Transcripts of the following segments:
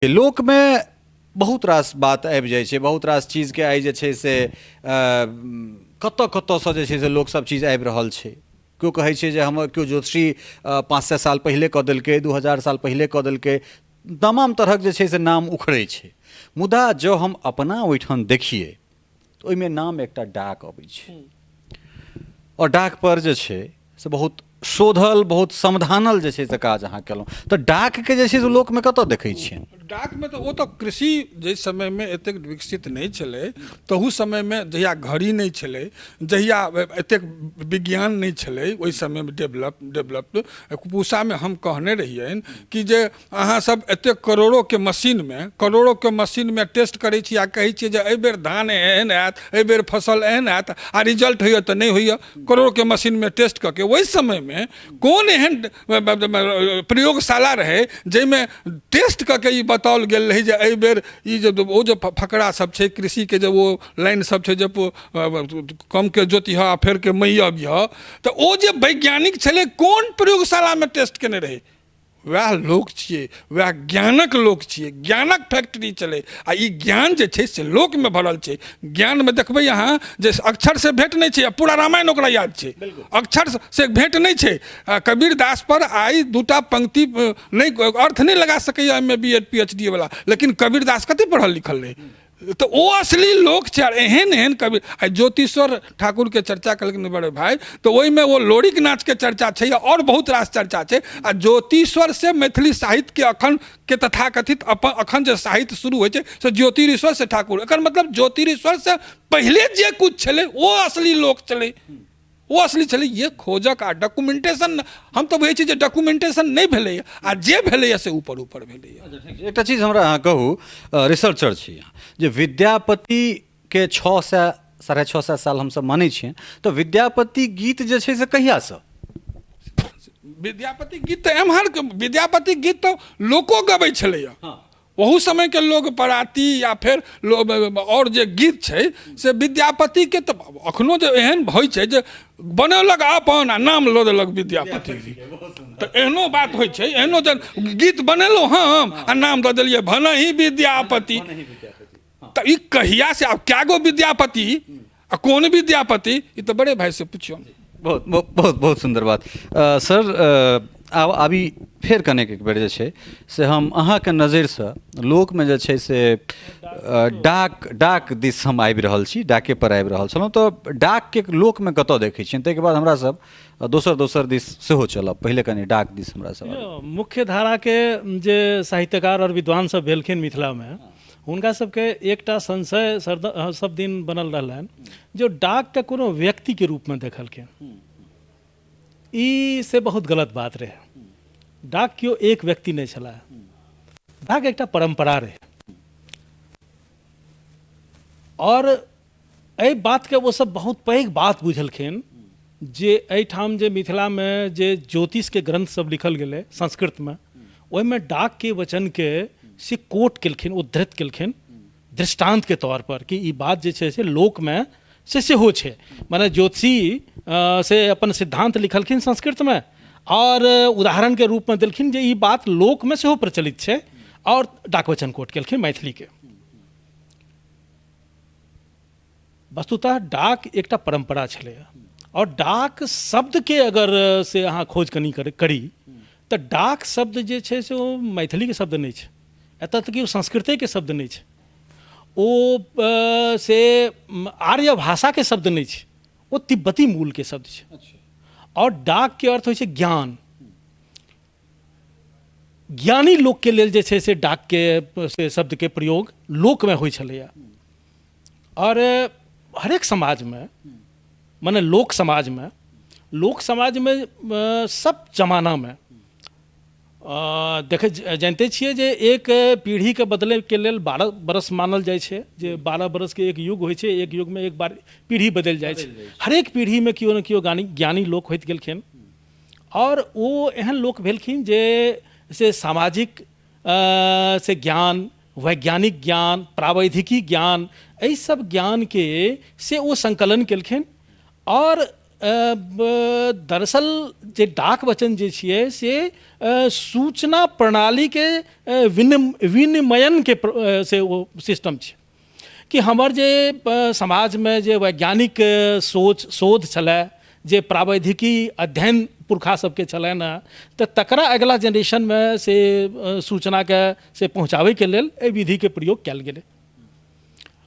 लोक में बहुत रास बात आबि जाइ छै, बहुत रास चीज के आइ जे छै से कतऽ कतऽसँ जे छै से लोक सब चीज आबि रहल छै। केओ कहै छै जे हमर केओ ज्योतिषी 500 साल पहिले कऽ देलकै, 2000 साल पहिले कऽ देलकै, तमाम तरहक जे छै से नाम उखड़ै छै। मुदा जँ हम अपना ओहिठाम देखिए तऽ ओहिमे नाम एकटा डाक अबै छै, और डाक पर जे छै से बहुत शोधल, बहुत समधानल जे छै से काज अहाँ केलहुँ। तऽ डाक के जे छै से लोकमे कतऽ देखै छियनि? डाक में तो वो तो कृषि जे समय में एतेक विकसित नहीं छलै, तहू समय में जहिया घड़ी नहीं छलै, जहिया एतेक विज्ञान नहीं छलै, ओहि समय में डेवलप्ड पूसा में हम कहने रहियनि कि जे अहाँ सब एतेक करोड़ों के मशीन में टेस्ट करै छी आ कहै छियै जे एहि बेर धान एहन आयत, एहि बेर फसल एहन आयत, आ रिजल्ट होइए तऽ नहीं होइए। करोड़ों के मशीन में टेस्ट करके ओहि समय में कोन एहन प्रयोगशाला रहे जाहिमे टेस्ट करके ई बताओल गेल रही जे एहि बेर ई जे ओ जे फकरा सब छै कृषि के, जे वो लाइन सब छै जे कम के जोतिह आ फेर के मैया बिह, तऽ ओ जे वैज्ञानिक छलै कोन प्रयोगशाला में टेस्ट केने रहे? वह लोक छियै, वह ज्ञानक लोक छियै, ज्ञानक फैक्ट्री चलै। आ ई ज्ञान जे छै से लोक में भरल छै। ज्ञान में देखबै अहाँ जे अक्षर से भेंट नहीं छै, पूरा रामायण ओकरा याद छै, अक्षर से भेंट नहीं छै। कबीर दास पर आई दूटा पंक्ति नहीं अर्थ नहीं लगा सकैया M A B Ed PhD वाला, लेकिन कबीर दास कते पढ़ल लिखल रहे। तो वो असली लोक छै। एहन एहन कवि ज्योतिश्वर ठाकुर के चर्चा कलखिन बड़े भाई, तो ओहि में वो लोरिक नाच के चर्चा छै और बहुत रास चर्चा छै। आ ज्योतिश्वर से मैथिली साहित्य के अखन के तथाकथित अखन जे साहित्य शुरू होइ छै से ज्योतिरीश्वर से ठाकुर, एकर मतलब ज्योतिरीश्वर से पहले जे कुछ छलै वो असली लोक छलै, वो असली छलै। ये खोजक आ डॉक्यूमेंटेशन, हम तो बुझै छी जे डॉक्यूमेंटेशन नहीं भेलैया, आ जे भेलैया से ऊपर ऊपर भेलैया। एकटा चीज हमरा अहाँ कहू, रिसर्चर छी अहाँ, जे विद्यापति के 600 साढ़े 600 साल हमसब मानै छियै, तऽ विद्यापति गीत जे छै से कहियासँ? विद्यापति गीत तऽ एम्हर विद्यापति गीत तऽ लोको गबै छलैया। ओहू समय के लोग पराती या फिर और जे गीत छै से विद्यापति के तऽ अखनो जे एहन होइ छै जे बनौलक अपन आ नाम लऽ देलक विद्यापति। तऽ एहनो बात होइ छै, एहनो जे गीत बनेलहुँ हम आ नाम दऽ देलियै भनहि विद्यापति। तऽ ई कहिया से, आब क्या गो विद्यापति आ कौन विद्यापति, ई तऽ बड़े भाई से पूछियो। बहुत बहुत बहुत सुंदर बात। सर आब अभी फेर कनेक एक बेर जे छै से हम अहाँके नजरिसँ लोकमे जे छै से डाक दिस हम आबि रहल छी, डाके पर आबि रहल छलहुँ। तऽ डाकके लोकमे कतऽ देखै छियनि, ताहिके बाद हमरा सब दोसर दिस सेहो चलब। पहिले कनि डाक दिस हमरा सब। मुख्य धारा के जे साहित्यकार और विद्वान सब भेलखिन मिथिला में, हुनका सबके एकटा संशय सब दिन बनल रहलनि जो डाक के कोनो व्यक्ति के रूप में देखलखिन। ई से बहुत गलत बात रहे। डाक केओ एक व्यक्ति नहीं छला, डाक एकटा परंपरा रहे। और एहि बात के वो सब बहुत पैघ बात बुझलखिन जे एहिठाम जे मिथिला में जे ज्योतिष के ग्रंथ सब लिखल गेलै संस्कृत में, ओहिमे डाक के वचन के से कोट केलखिन, उद्धृत केलखिन दृष्टांत के तौर पर कि ई बात जे छै से लोक में से सेहो छै। माने ज्योतिषी से अपन सिद्धांत लिखलखिन संस्कृत में और उदाहरण के रूप में देलखिन जे ई बात लोक में सेहो प्रचलित छै, और डाक वचन कोट केलखिन मैथिली के। वस्तुतः डाक एकटा परंपरा छलै, और डाक शब्द के अगर से अहाँ खोज करी तऽ डाक शब्द जे छै से ओ मैथिली के शब्द नहीं छै, एतऽ तक कि संस्कृते के शब्द नहीं छै, ओ से आर्य भाषा के शब्द नहीं छै, वो तिब्बती मूल के शब्द छै। और डाक के अर्थ होइ छै ज्ञान। ज्ञानी लोक के लेल जे छै से डाक के से शब्द के प्रयोग लोक में होइ छलैया। और हरेक समाज में, माने लोक समाज में सब जमाना में देखे जानते छियै जे एक पीढ़ी के बदले के लेल 12 बरस मानल जाइ छै, जे 12 बरस के एक युग होइ छै, एक युग में एक बार पीढ़ी बदल जाइ छै। हरेक पीढ़ी में केओ न केओ ज्ञानी लोक होइत गेलखिन, और वो एहन लोक भेलखिन जे से सामाजिक से ज्ञान, वैज्ञानिक ज्ञान, प्रावैधिकी ज्ञान, एहि सब ज्ञान के से वो संकलन केलखिन। और दरअसल जे डाक वचन जे छियै से सूचना प्रणाली के विनिमयन के से वो सिस्टम छै कि हमर जे समाज में जे वैज्ञानिक शोध छलै, जे प्रावैधिकी अध्ययन पुरखा सबके छलनि हँ, तऽ तकरा अगला जनरेशन में से सूचना के से पहुँचाबै के लेल एहि विधि के प्रयोग कयल गेलै।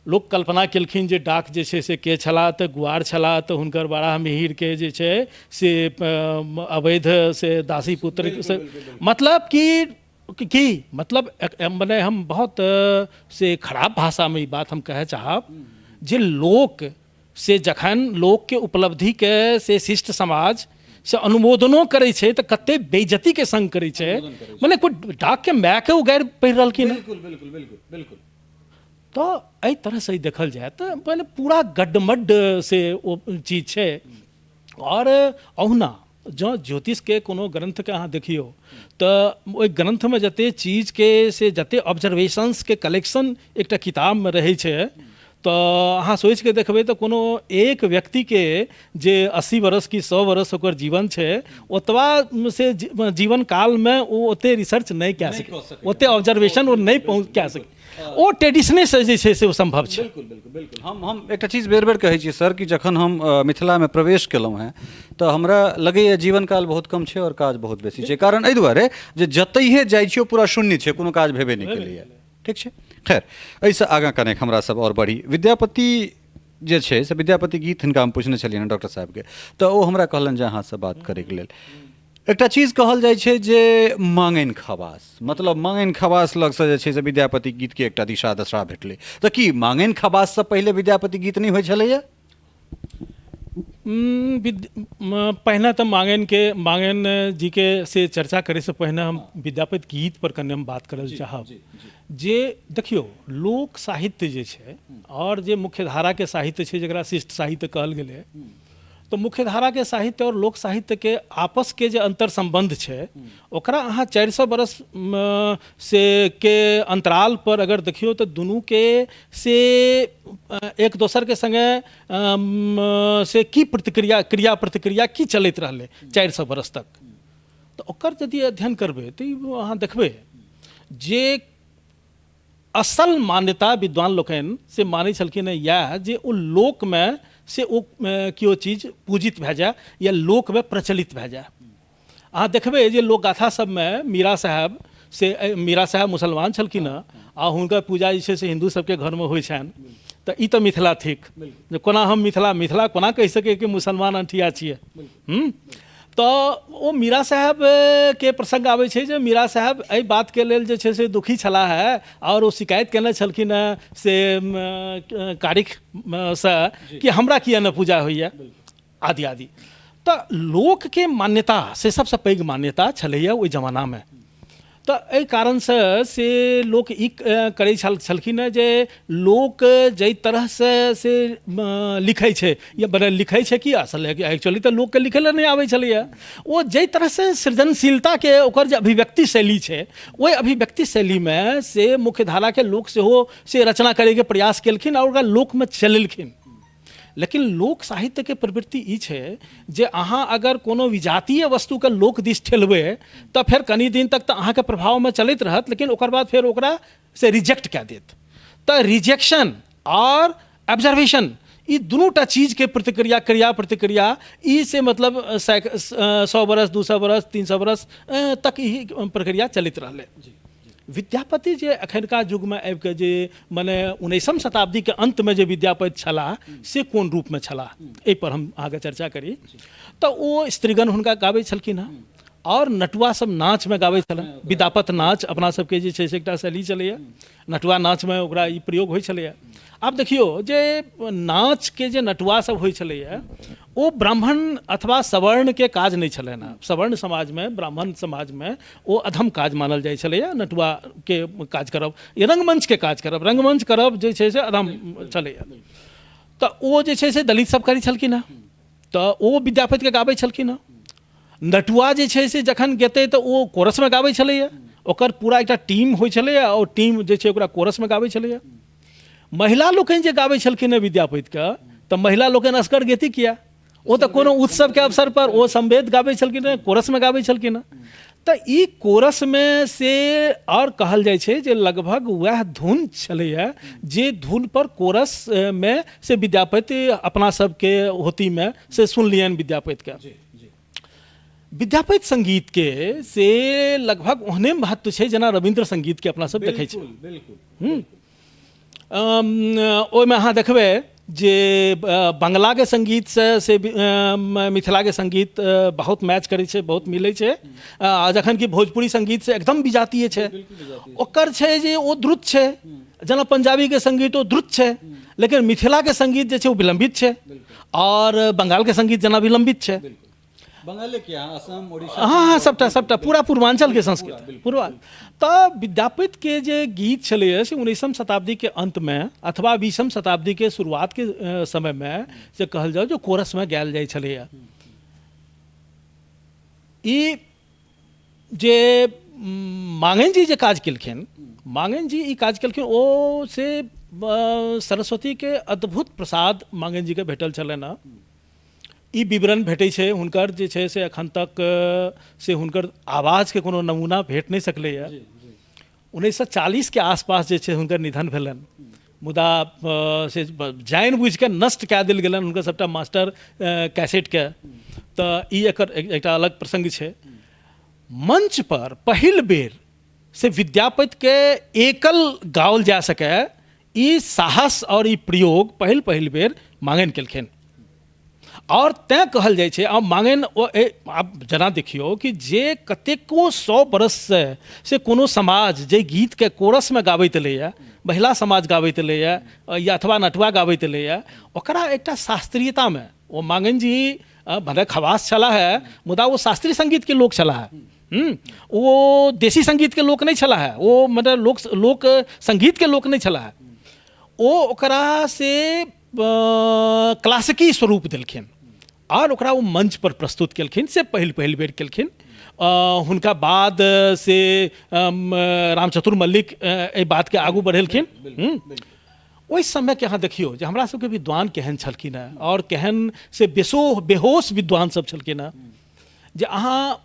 लोक कल्पना केलखिन जे डाक जे छै से के छलाह, तऽ गुआर छलाह, तऽ हुनकर बड़ा मिहिर के जे छै से अवैध से दासी पुत्र से मतलब कि मतलब मने हम बहुत से खराब भाषा में ई बात हम कहे चाहब जे लोक से जखन लोक के उपलब्धि के से शिष्ट समाज से अनुमोदनो करै छै तऽ कते बेइज्जती के संग करै छै, मने कोई डाक के माय के उगारि पढ़ि रहलखिन। बिल्कुल बिल्कुल बिल्कुल बिल्कुल। तो एहि तरह से देखल जाए तो पहले पूरा गड्ढमड्ढ से वो चीज छै। और अहुना जो ज्योतिष के कोनो ग्रंथ के अहाँ देखियो तो ओहि ग्रंथ में जते चीज के से जते ऑब्जर्वेशंस के कलेक्शन एकटा किताब में रहे छै, तो अहाँ सोच के देखबै तो कोनो एक व्यक्ति के जे 80 वर्ष की 100 वर्ष ओकर जीवन छै, ओतबा से जीवन काल में वो ओते रिसर्च नहीं कए सके, ओते ऑब्जर्वेशन वो नहीं पहुँच कए सके, ओ ट्रेडिशने से जे छै से ओ संभव छै। बिल्कुल बिल्कुल बिल्कुल। हम एकटा चीज बेर बेर कहै छियै सर कि जखन हम मिथिला में प्रवेश केलहुँ हैं तऽ हमरा लगैए जीवन काल बहुत कम छै और काज बहुत बेसी छै। कारण एहि दुआरे जे जतहिए जाइ छियै पूरा शून्य छै, कोनो काज भेबे नहि केलैए। ठीक छै, खैर एहिसँ आगाँ कनेक हमरा सब और बढ़ी। विद्यापति जे छै से विद्यापति गीत हिनका हम पूछने छलियनि डॉक्टर साहब के, तऽ ओ हमरा कहलनि जे अहाँसँ बात करैके लेल एकटा चीज कहल जाइ छै जे मांगनि खवास, मतलब मांगनि खवास लगसँ जे छै से विद्यापति गीत के एकटा दिशा दशा भेटलै। तऽ की मांगनि खवाससँ पहिले विद्यापति गीत नहि होइ छलैए? पहिने तऽ मांगन जी के से चर्चा करे से पहिने हम विद्यापति गीत पर कने हम बात करल चाहब। जे देखियो लोक साहित्य जे छै और जे मुख्यधारा के साहित्य छै जकरा शिष्ट साहित्य कहल गेलै, तो मुख्यधारा के साहित्य और लोक साहित्य के आपस के जे अंतर संबंध छै ओकरा अहाँ 400 बरस से के अंतराल पर अगर देखियो तो दुनू के से एक दोसर के संगे से की क्रिया प्रतिक्रिया की चलैत रहलै 400 बरस तक, तो ओकर यदि अध्ययन करबै तो अहाँ देखबै जे असल मान्यता विद्वान लोकनि से मानै छलखिन है इएह जे ओ लोक में से ओ केओ चीज पूजित भए जाए या लोक में प्रचलित भए जाए। अहाँ देखबै जे लोकगाथा सबमे मीरा साहब मुसलमान छलखिन हँ आ हुनकर पूजा जे छै से हिंदू सबके घरमे होइ छनि, तऽ ई तऽ मिथिला थिक जे कोना हम मिथिला कोना कहि सकै कि मुसलमान अंठिया छियै। तो ओ मीरा साहब के प्रसंग आबै छै जे मीरा साहब एहि बात के लेल जे छै से दुखी छला है और वो शिकायत केने छलखिन है से कारिख से कि हमरा किया न पूजा होइए आदि आदि। तो लोक के मान्यता से सबसे पैघ मान्यता छलैए ओहि जमाना में। तो एहि कारण से लोक ई करै छलखिन है जे लोक जाहि तरह से लिखै छै या बड़े लिखै छै कि असल है कि एक्चुअली तो लोक के लिखै लए नहीं आबै छलैए, ओ जाहि तरह से सृजनशीलता के ओकर जे अभिव्यक्ति शैली छै ओहि अभिव्यक्ति शैली में से मुख्यधारा के लोक सेहो से रचना करे के प्रयास केलखिन और ओकरा लोक में चलेलखिन। लेकिन लोक साहित्य के प्रवृत्ति ई छै जे अहाँ अगर कोनो विजातीय वस्तु के लोक दिस ठेलबै तऽ फेर कनी दिन तक तऽ अहाँके प्रभाव में चलैत रहत, लेकिन ओकर बाद फेर ओकरा से रिजेक्ट कए देत। तऽ रिजेक्शन और ऑब्जर्वेशन ई दुनूटा चीज के प्रतिक्रिया क्रिया प्रतिक्रिया ई से मतलब 100 बरस 200 बरस 300 बरस तक ई प्रक्रिया चलैत रहलै। विद्यापति जे अखनका युग में आबि के जे मने 19वीं शताब्दी के अंत में जे विद्यापति छलाह से कोन रूप में छलाह एहि पर हम आगे चर्चा करी। तो ओ स्त्रीगण हुनका गाबै छलखिन हँ और नटुआ सब नाच में गाबै छलनि। विद्यापत नाच अपना सबके जे छै से एकटा शैली छलैए, नटुआ नाच में ओकरा ई प्रयोग होइ छलैए। आब देखियो जे नाच के जे नटुआ सब होइ छलैए ओ ब्राह्मण अथवा सवर्ण के काज नहीं छलनि हँ। सवर्ण समाज में ब्राह्मण समाज में ओ अधम काज मानल जाइ छलैए नटुआ के काज करब या रंगमंच के काज करब, रंगमंच करब जे छै से अधम छलैए। तऽ ओ जे छै से दलित सब करै छलखिन हँ, तऽ ओ विद्यापति के गाबै छलखिन हँ। नटुआ जे छै से जखन गेतै तऽ ओ कोरस में गाबै छलैए, ओकर पूरा एकटा टीम होइ छलैए और टीम जे छै ओकरा कोरस में गाबै छलैए। महिला लोकनि जे गाबै छलखिन हँ विद्यापति के, तऽ महिला लोकनि असगर गेती किया, ओ तऽ कोनो उत्सव के अवसर पर ओ संवेद गाबै छलखिन हेँ, कोरस में गाबै छलखिन हेँ। तऽ ई कोरस में से और कहल जाइ छै जे लगभग वएह धुन छलैए जे धुन पर कोरस में से विद्यापति अपना सबके होती में से सुनलियनि विद्यापति के। विद्यापति संगीत के से लगभग ओहने महत्व छै जेना रविंद्र संगीत के अपना सब देखै छै। ओहिमे अहाँ देखबै जे बंगला के संगीत से मिथिला के संगीत बहुत मैच करै छै, बहुत मिलै छै। जखन कि भोजपुरी संगीत से एकदम विजातीय छै। ओकर छै जे ओ द्रुत छै, जेना पंजाबी के संगीत ओ द्रुत छै, लेकिन मिथिला के संगीत जे छै ओ विलंबित छै, और बंगाल के संगीत जेना विलंबित छै। बंगाले के असम ओडिशा हाँ सबटा पूरा पूर्वांचल के संस्कृत पूर्वा। तऽ विद्यापति के जे गीत छलैए से 19वीं शताब्दी के अंत में अथवा 20वीं शताब्दी के शुरुआत के समय में से कहल जाओ जो कोरस में गायल जाइ छलैए। ई जे मांगन जी जे काज केलखिन, मांगन जी ई काज केलखिन, ओ से सरस्वती के अद्भुत प्रसाद मांगन जी के भेटल छलनि हँ। ई विवरण भेटै छै हुनकर जे छै से एखन तक से हुनकर आवाज़ के कोनो नमूना भेट नहीं सकलैए। 1940 के आसपास जे छै हुनकर निधन भेलनि, मुदा से जानबूझ के नष्ट कए देल गेलनि हुनकर सबटा मास्टर कैसेट के। तऽ ई एकर एकटा अलग प्रसंग छै। मंच पर पहिल बेर से विद्यापति के एकल गाओल जा सके ई साहस और ई प्रयोग पहिल बेर मांगन केलखिन। और तैं कहल जाइ छै आब मांगन आप जना देखियो कि जे कतेको 100 बरस से कोनो समाज जे गीत के कोरस में गाबैत एलैए, महिला समाज गाबैत एलैए या अथवा नटुआ गाबैत एलैए, ओकरा एकटा शास्त्रीयता में ओ मांगन जी भले खवास छलाह है, मुदा वो शास्त्रीय संगीत के लोक छलाह है। वो देसी संगीत के लोक नहीं छलाह है, वो मतलब लोक संगीत के लोक नहीं छलाह है। ओ ओकरा से क्लासिकी स्वरूप देलखिन और ओकरा वो मंच पर प्रस्तुत केलखिन से पहिल बेर केलखिन। हुनका बाद से रामचतुर मल्लिक एहि बात के आगू बढ़ेलखिन। ओहि समय के अहाँ देखियो जे हमरा सबके विद्वान केहन छलखिन हैं और केहन से बेहोश विद्वान सब छलखिन हैं, जे अहाँ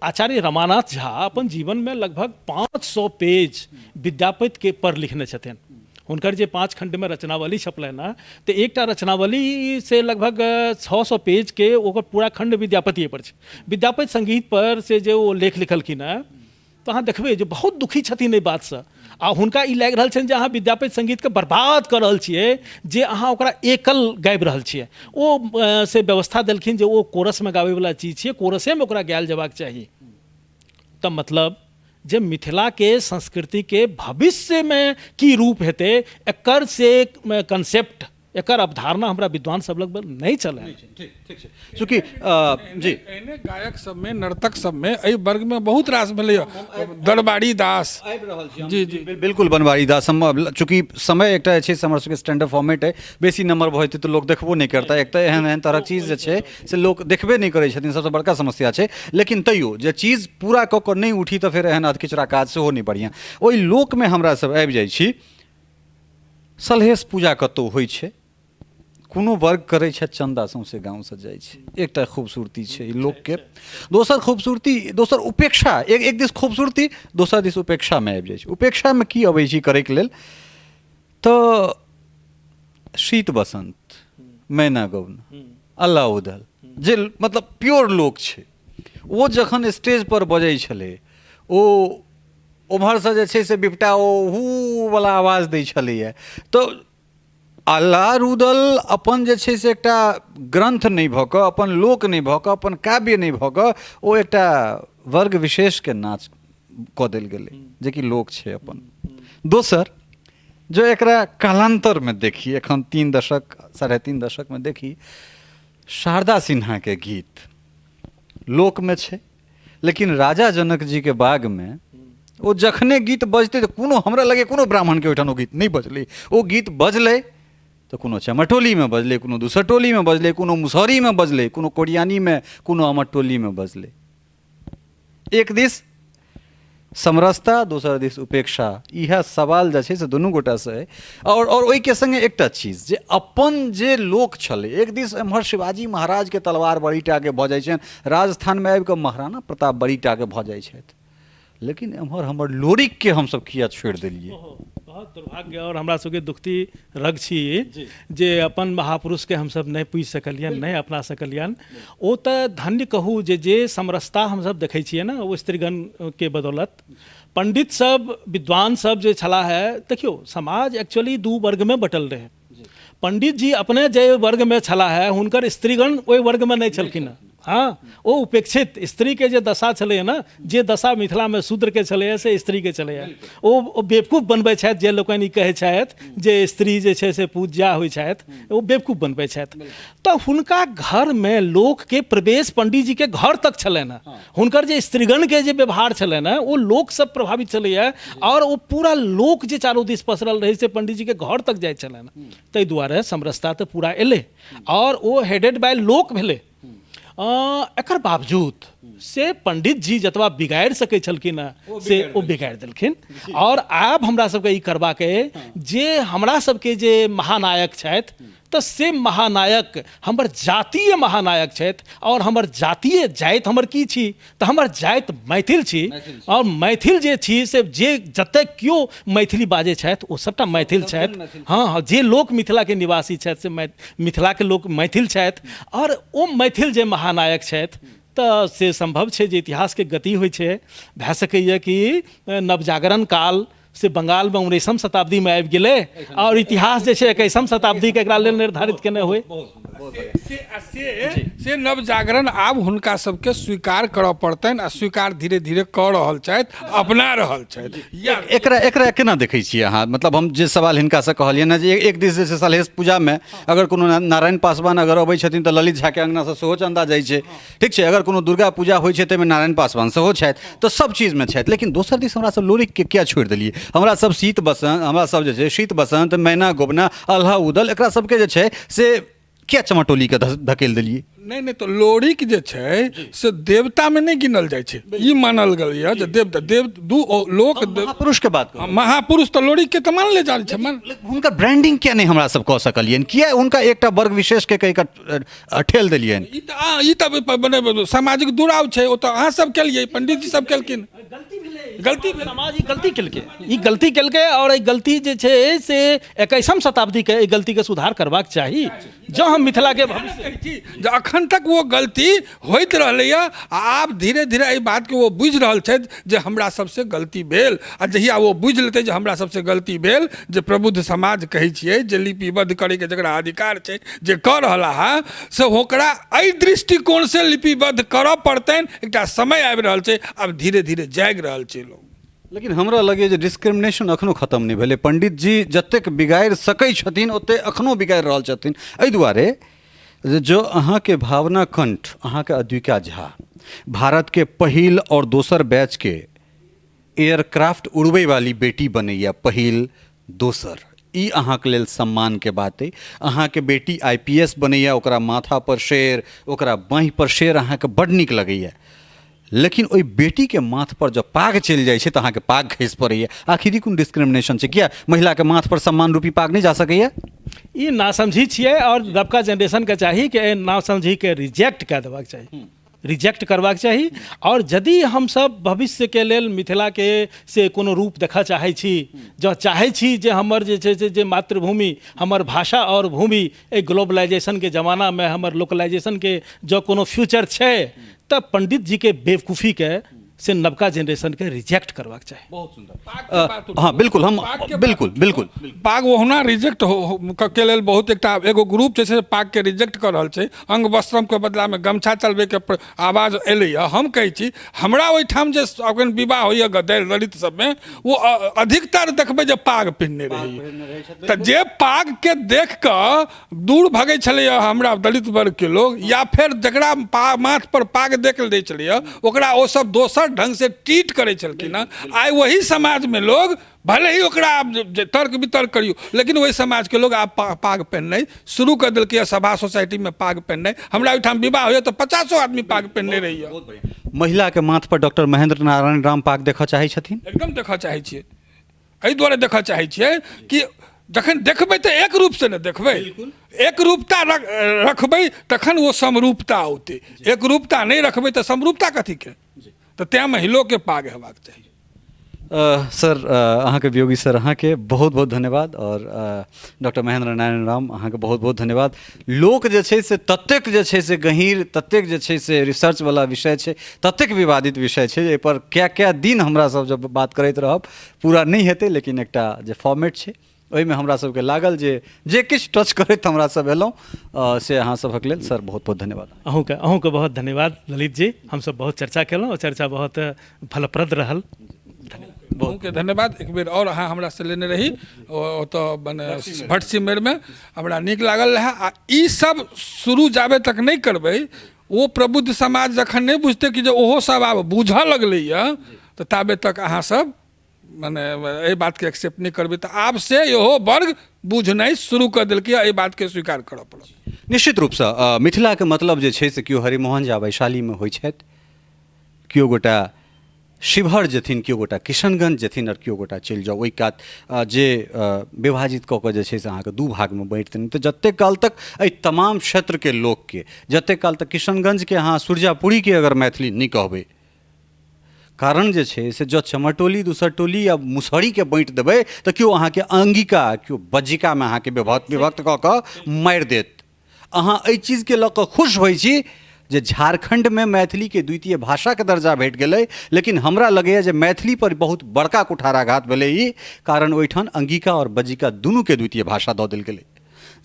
आचार्य रमानाथ झा अपन जीवन में लगभग 500 पेज विद्यापति के पर लिखने छथिन। हुनकर जे 5 खंड में रचनावली छपलनि हँ, तो एकटा रचनावली से लगभग 600 पेज के ओकर पूरा खंड विद्यापतिये पर छै। विद्यापति संगीत पर से जे ओ लेख लिखलखिन हँ, तो अहाँ देखबै जे बहुत दुखी छथिन एहि बातसँ। आ हुनका ई लागि रहल छनि जे अहाँ विद्यापति संगीत के बर्बाद कर रहल छियै, जे अहाँ ओकरा एकल गाबि रहल छियै। ओ से व्यवस्था देलखिन जे ओ कोरस में गाबै वाला चीज छियै, कोरसे में ओकरा गायल जेबाक चाही। तऽ मतलब जे मिथिला के संस्कृति के भविष्य में की रूप हेतै, एकर से कंसेप्ट, एकर अवधारणा हमरा विद्वान सब लग नहीं चले। ठीक छै, चूँकि जी एहने गायक सब में, नर्तक सब में एहि वर्ग में बहुत रास भेलै। दरबारी दास आबि रहल छी। जी जी बिल्कुल बनवारी दास। चूँकि समय एकटा छै हमर सबके स्टैंडर्ड फॉर्मेट है, बेसी नंबर भऽ जेतै तऽ लोक देखबो नहीं करता। एक तऽ एहन तरहक चीज जे छै से लोक देखबे नहीं करै छथिन, सबसँ बड़का समस्या छै। लेकिन तैयो जे चीज पूरा कऽ कऽ नहीं उठी तऽ फेर एहन अधकिचरा काज सेहो नहीं बढ़िआँ। ओहि लोक में हमरा सब आबि जाइ छी। सलहेश पूजा कतौ होइ छै, कोनो वर्ग करै छै, चंदा सौंसे गाँव से जाइ छै। एकटा खूबसूरती छै लोक के। दोसर खूबसूरती, दोसर उपेक्षा। एक दिस खूबसूरती, दोसर दिस उपेक्षा में आबि जाइ छै। उपेक्षा में की अबै छी करैके लेल तऽ शीत बसंत, मैना गौन, अल्लाह उदल, जे मतलब प्योर लोक छै, ओ जखन स्टेज पर बजै छलै, ओ उम्हरसँ जे छै से बिपटा ओ हू वाला आवाज दै छलैए। तऽ अल्लाह रुदल अपन जे छै से एकटा ग्रंथ नहीं भऽ कऽ, अपन लोक नहीं भऽ कऽ, अपन काव्य नहीं भऽ कऽ, ओ एकटा वर्ग विशेष के नाच कऽ देल गेलै, जेकि लोक छै अपन। दोसर जो एकरा कालांतर में देखी, एखन 3 दशक 3.5 दशक में देखी, शारदा सिन्हा के गीत लोक में छै, लेकिन राजा जनक जी के बाग में ओ जखने गीत बजते तऽ कोनो हमरा लगे कोनो ब्राह्मण के ओहिठाम ओ गीत नहीं बजलै। ओ गीत बजलै तो कोनो चमटोली में बजले, कोनो दूसर टोली में बजले, कोनो मुसहरी में बजले, कोनो कोरियानी में, कोनो अमर टोली में बजले। एक दिस समरसता दोसर दिस उपेक्षा, इएह सवाल जे छै से दुनू गोटा से अइ। और ओहिके संगे एकटा चीज जे अपन जे लोक छलै, एक दिस एम्हर शिवाजी महाराज के तलवार बड़ीटा के भऽ जाइ छनि, राजस्थान में आबि कऽ महाराणा प्रताप बड़ीटा के भऽ जाइ छथि, लेकिन एम्हर हमर लोरिक के हमसब किया छोड़ि देलियै? बहुत दुर्भाग्य और हमरा सबके दुखती रग छी जे अपन महापुरुष के हमसब नहीं पूछि सकलियन, नहीं अपना सकलियन। ओ तऽ धन्य कहू जे समरसता हमसब देखै छियै ना, ओ स्त्रीगण के बदौलत पंडित सब विद्वान सब जे छला है, देखियो समाज एक्चुअली दू वर्ग में बटल रहे। पंडित जी अपने जे वर्ग में छला है, हुनकर स्त्रीगण ओहि वर्ग में नहीं छलखिन। हाँ, वो उपेक्षित स्त्री के जे दशा चले ना, जे दशा मिथिला में शूद्र के चले से स्त्री के चले। वो बेवकूफ बनबै छथि जे लोकन ई कहै छथि जे स्त्री जे छै से पूज्या होइ छथि, वो बेवकूफ बनबै छथि। तऽ हुनका घर में लोक के प्रवेश पंडित जी के घर तक छलनि। हुनकर जे स्त्रीगण के जे व्यवहार छलनि, वो लोक सब प्रभावित छलैया, और वो पूरा लोक जे चारो दिस पसरल रहे से पंडित जी के घर तक जाइ छलनि। ताहि दुआरे समरसता तऽ पूरा एलै, और वो हेडेड बाय लोक भेलै। एकर बावजूद से पंडित जी जतबा बिगाड़ि सकै छलखिन से ओ बिगाड़ि देलखिन। और आब हमरा सबके ई करबाक अइ जे हमरा सबके जे महानायक छथि, तऽ से महानायक हमर जातीय महानायक छथि। और हमर जातीय जाति हमर की छी तऽ हमर जाति मैथिल छी। और मैथिल जे छी से जे जतय केओ मैथिली बाजै छथि ओ सबटा मैथिल छथि। हाँ, जे लोक मिथिला के निवासी छथि से मिथिला के लोक मैथिल छथि। और ओ मैथिल जे महानायक छथि तऽ से संभव छै जे इतिहास के गति होइ छै। भए सकैए कि नवजागरण काल से बंगाल में 19वीं शताब्दी में आबि गेलै, और इतिहास जे छै 21वीं शताब्दी के एकरा लेल निर्धारित केने हुए। से नवजागरण आब हुनका सबके स्वीकार करऽ पड़तनि, आ स्वीकार धीरे धीरे कऽ रहल छथि, अपना रहल छथि। एकरा केना देखै छियै अहाँ? मतलब हम जे सवाल हिनका से कहलियनि ने जे एक दिस जे छै सलहेश पूजा में अगर कोनो नारायण पासवान अगर अबै छथिन तऽ ललित झा के अंगना से सेहो चंदा जाइ छै, ठीक छै। अगर कोनो दुर्गा पूजा होइ छै ताहिमे नारायण पासवान सेहो छथि, तऽ सब चीज में छथि। लेकिन दोसर दिस हमरा सब लोरिक के किया छोड़ि देलियै? हमरा सब शीत बसंत, हमरा सब जे छै शीत बसंत, मैना गोबना, अल्हा उदल, एकरा सबके जे छै से किया चमाटोली के धकेल देलियै? नहीं, तो लोरिक जे छै से देवता में नहीं गिनल जाइ छै। ई मानल गेल यऽ जे देवता लोक महापुरुष के बात करू। महापुरुष तऽ लोरिक के तऽ मानले जाइ छै। हुनकर ब्रांडिंग किया नहीं हमरा सब कह सकलियन? किया हुनका एकटा वर्ग विशेष के कहि ठेल देलियन? ई तऽ सामाजिक दुराव छै। ओ तऽ अहाँ सब केलियै, पंडित जी सब केलखिन। गलती समाज गलती केलकै, ई गलती केलकै। और ई गलती जे छै से 21वीं शताब्दी के ई गलती के सुधार करबाक चाही। जँ हम मिथिला के भविष्य अखन तक वो गलती होइत रहलैया, आब धीरे धीरे एहि बात के वो बुझि रहल छथि जे हमरा सबसे गलती भेल। आ जहिया वो बुझि लेतै जे हमरा सबसे गलती भेल, जे प्रबुद्ध समाज कहै छियै, जे लिपिबद्ध करे के जकरा अधिकार छै, जे कऽ रहला है, से ओकरा एहि दृष्टिकोण से लिपिबद्ध करऽ पड़तनि। एकटा समय आबि रहल छै, आब धीरे धीरे जागि रहल छै लोग। लेकिन हमरा लगे जे डिस्क्रिमिनेशन अखनो खत्म नहीं भेलै। पंडित जी जतेक बिगाड़ि सकै छथिन ओते अखनो बिगाड़ि रहल छथिन। एहि दुआरे जो अहाँ के भावना कंठ, अहाँ के अद्विका झा भारत के पहिल और दोसर बैच के एयरक्राफ्ट उड़बै वाली बेटी बनैया, पहिल दोसर, ई अहाँ के लेल सम्मान के बात है। अहाँ के बेटी IPS बनैया, ओकरा माथा पर शेर, ओकरा बाँहि पर शेर, अहाँ के बड नीक लगैया। लेकिन ओहि बेटी के माथ पर जब पाग चलि जाइ छै तऽ अहाँके पाग खसि पड़ैया। आखिर ई कोन डिस्क्रिमिनेशन छै? किया महिला के माथ पर सम्मान रूपी पाग नहीं जा सकैया? ई नासमझी छियै, और नवका जनरेशन के चाही कि नासमझी के रिजेक्ट कऽ देबाक चाही, रिजेक्ट करबाक चाही। और यदि हमसब भविष्य के लेल मिथिला के से कोनो रूप देखऽ चाहै छी, जँ चाहै छी जे हमर जे छै से जे मातृभूमि, हमर भाषा और भूमि एहि ग्लोबलाइजेशन के जमाना में हमर लोकलाइजेशन के जँ कोनो फ्यूचर छै, तब पंडित जी के बेवकूफ़ी के से नवका जनरेशन के रिजेक्ट करबाक चाही। बहुत सुंदर। हाँ बिल्कुल, हम बिल्कुल पाग ओहना रिजेक्ट के लेल बहुत एकटा एगो ग्रुप जे छै पाग के रिजेक्ट कर रहल छै। अंग वस्त्रम के बदला में गमछा चलबे के आवाज एलैया। हम कहै छी हमरा ओहिठाम जे अखन विवाह होइया दलित सब में, वो अधिकतर देखबै जे पाग पिन्हने रही। तऽ जे पाग के देख कऽ दूर भगै छलैया हमरा दलित वर्ग के लोग, या फिर जकरा माथ पर पाग देख लै छलैया, ओकरा ओ सब दोसर दोसर ढंग से ट्रीट करै छलखिन हँ। आइ वही समाज में लोग भले ही ओकरा आब तर्क वितर्क करियो, लेकिन वही समाज के लोग आब पाग पहननाइ शुरू कर देलकै। सभा सोसाइटी में पाग पहननाइ, हमरा ओहिठाम विवाह होइए तो 50 आदमी पाग पहनने रहिए। महिला के माथ पर डॉक्टर महेंद्र नारायण राम पाग देखऽ चाहै छथिन? एकदम देखऽ चाहै छियै। एहि दुआरे देखऽ चाहै छियै कि जखन देखबै तऽ एक रूप से ने देखबै, एक रूपता रखबै तखन वो समरूपता औतै। एक रूपता नहीं रखबै तऽ समरूपता कथी के? तऽ तें महिलो के पाग हेबाक चाही। सर अहाँके वियोगी सर अहाँके बहुत बहुत धन्यवाद, और डॉक्टर महेंद्र नारायण राम अहाँके बहुत बहुत धन्यवाद। लोक जे छै से ततेक जे छै से गहीर, ततेक जे छै से रिसर्च वाला विषय छै, ततेक विवादित विषय छै, एहि पर क्या दिन हमरा सब जब बात करैत रहब पूरा नहीं हेतै। लेकिन एकटा जे फॉर्मेट छै ओहिमे हमरा सबके लागल जे किछु टच करैत हमरा सब एलहुँ से अहाँ सभक लेल सर बहुत बहुत धन्यवाद। अहूँके बहुत धन्यवाद ललित जी। हमसब बहुत चर्चा केलहुँ और चर्चा बहुत फलप्रद रहल। बहुके धन्यवाद। एक बेर और अहाँ हमरा से लेने रही ओतऽ मने भटसिमर में, हमरा नीक लागल रहे। आ ई सब शुरू जाबे तक नहीं करबै, वो प्रबुद्ध समाज जखन नहीं बुझते कि जे ओहो सब आब बुझऽ लगलैए, तो ताबे तक अहाँ सब मने एहि बात के एक्सेप्ट नहीं करबै। तो आब से इहो वर्ग बुझनाइ शुरू कर देलकै, एहि बात के स्वीकार करऽ पड़त। निश्चित रूप से मिथिला के मतलब जे छै से केओ हरिमोहन या वैशाली में होइ छथि, केओ गोटा शिवहर जेथिन, केओ गोटा किशनगंज जेथिन, और केओ गोटा चलि जाउ ओहि कात जे विभाजित कऽ कऽ जे छै से अहाँके दू भागमे बाँटि देने। तऽ जतेक काल तक एहि तमाम क्षेत्रके लोकके, जतेक काल तक किशनगंजके अहाँ सुरजापुरीके अगर मैथिली नहि कहबै, कारण जे छै से जँ चमरटोली दूसरटोली या मुसहरीके बाँटि देबै तऽ केओ अहाँके अंगिका, केओ बज्जिकामे अहाँके विभक्त कऽ कऽ मारि देत। अहाँ एहि चीजके लऽ कऽ खुश होइ छी जे झारखंड में मैथिली के द्वितीय भाषा के दर्जा भेट गेलै, लेकिन हमरा लगैए जे मैथिली पर बहुत बड़का कुठाराघात भेलै ई, कारण ओहिठाम अंगिका और बज्जिका दुनू के द्वितीय भाषा दऽ देल गेलै।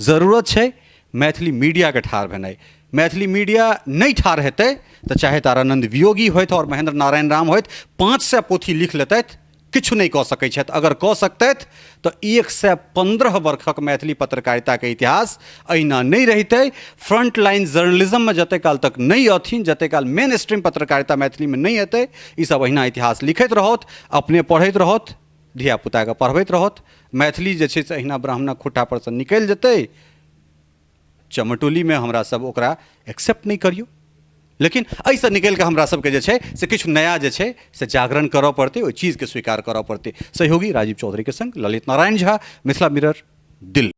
जरूरत छै मैथिली मीडिया के ठाढ़ भेनाइ। मैथिली मीडिया नहीं ठाढ़ हेतै तऽ चाहे तारानंद वियोगी होथि और महेंद्र नारायण राम होथि, 500 पोथी लिख लेतथि, किछु नहीं कऽ सकै छथि। अगर कऽ सकतथि तऽ 115 वर्षक मैथिली पत्रकारिता के इतिहास अहिना नहीं रहितै। फ्रंट लाइन जर्नलिज्म में जते काल तक नहीं अथिन, जते काल मेन स्ट्रीम पत्रकारिता मैथिली में नहीं हेतै, ई सब अहिना इतिहास लिखैत रहत, अपने पढ़ैत रहत, धियापुताके पढ़बैत रहत। मैथिली जे छै से अहिना ब्राह्मणक खुट्टा पर से निकलि जेतै। चमटोली में हमरा सब ओकरा एक्सेप्ट नहीं करियो, लेकिन एहिसँ निकलि कऽ हमरा सबके जे छै से किछु नया जे छै से जागरण करऽ पड़तै, ओहि चीजके स्वीकार करऽ पड़तै। सहयोगी राजीव चौधरी के संग ललित नारायण झा, मिथिला मिरर, दिल्ली।